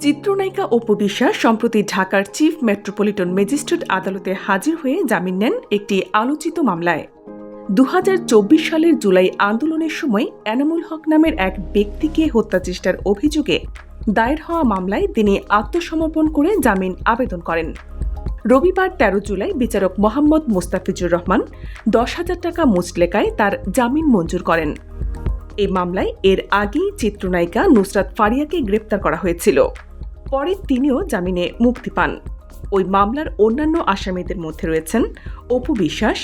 চিত্রনায়িকা অপু বিশ্বাস সম্প্রতি ঢাকার চিফ মেট্রোপলিটন ম্যাজিস্ট্রেট আদালতে হাজির হয়ে জামিন নেন একটি আলোচিত মামলায়। ২০২৪ সালের জুলাই আন্দোলনের সময় এনামুল হক নামের এক ব্যক্তিকে হত্যাচেষ্টার অভিযোগে দায়ের হওয়া মামলায় তিনি আত্মসমর্পণ করে জামিন আবেদন করেন। রবিবার ১৩ জুলাই বিচারক মোহাম্মদ মোস্তাফিজুর রহমান ১০,০০০ টাকা মুচলেকায় তার জামিন মঞ্জুর করেন। এই মামলায় এর আগেই চিত্রনায়িকা নুসরাত ফারিয়াকে গ্রেপ্তার করা হয়েছিল। পরে তিনিও জামিনে মুক্তি পান। ওই মামলার অন্যান্য আসামিদের মধ্যে রয়েছেন অপু বিশ্বাস,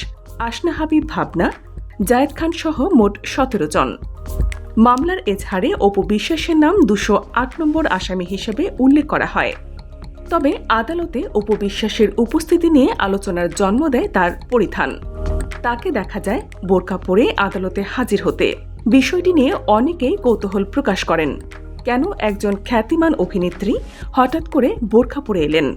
আসনা হাবিব ভাবনা, জায়েদ খান সহ মোট ১৭ জন। মামলার এজাহারে অপু বিশ্বাসের নাম ২০৮ নম্বর আসামি হিসেবে উল্লেখ করা হয়। তবে আদালতে অপু বিশ্বাসের উপস্থিতি নিয়ে আলোচনার জন্ম দেয় তার পরিধান। তাকে দেখা যায় বোরকা পরে আদালতে হাজির হতে। বিষয়টি নিয়ে অনেকেই কৌতূহল প্রকাশ করেন, কেন একজন খ্যাতিমান অভিনেত্রী হঠাৎ করে বোরকা পরে এলেন।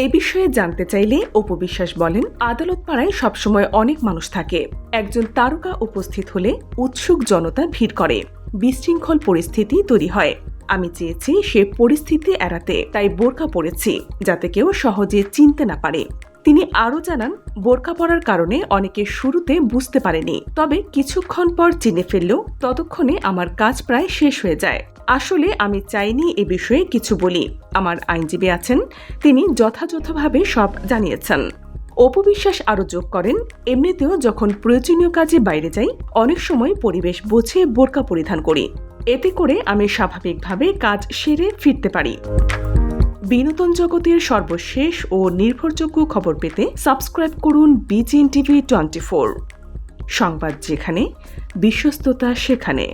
এ বিষয়ে জানতে চাইলে অপু বিশ্বাস বলেন, আদালত পাড়ায় সবসময় অনেক মানুষ থাকে। একজন তারকা উপস্থিত হলে উৎসুক জনতা ভিড় করে, বিশৃঙ্খল পরিস্থিতি তৈরি হয়। আমি চেয়েছি সে পরিস্থিতি এড়াতে, তাই বোরকা পরেছি যাতে কেউ সহজে চিনতে না পারে। তিনি আরও জানান, বোরকা পরার কারণে অনেকে শুরুতে বুঝতে পারেনি, তবে কিছুক্ষণ পর চিনে ফেললেও ততক্ষণে আমার কাজ প্রায় শেষ হয়ে যায়। আসলে আমি চাইনি এ বিষয়ে কিছু বলি। আমার আইনজীবী আছেন, তিনি যথাযথভাবে সব জানিয়েছেন। অপু বিশ্বাস আরও যোগ করেন, এমনিতেও যখন প্রয়োজনীয় কাজে বাইরে যাই অনেক সময় পরিবেশ বুঝে বোরকা পরিধান করি। এতে করে আমি স্বাভাবিকভাবে কাজ সেরে ফিরতে পারি। বিনোদন জগতের সর্বশেষ ও নির্ভরযোগ্য খবর পেতে সাবস্ক্রাইব করুন BGN TV 24। সংবাদ যেখানে, বিশ্বস্ততা সেখানে।